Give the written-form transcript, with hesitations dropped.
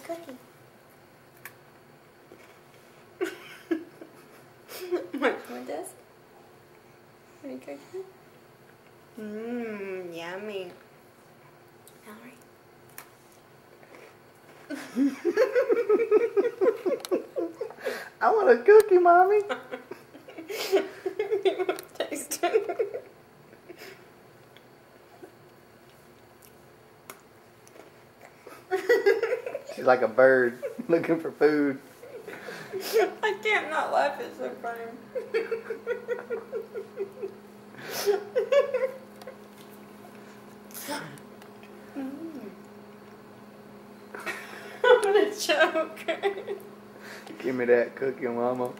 cookie. What, you want this? What are you cooking? Mmm, yummy. Mallory. I want a cookie, Mommy. You want to taste it? She's like a bird looking for food. I can't not laugh, it's so funny. I'm gonna choke. Give me that cookie, Mama.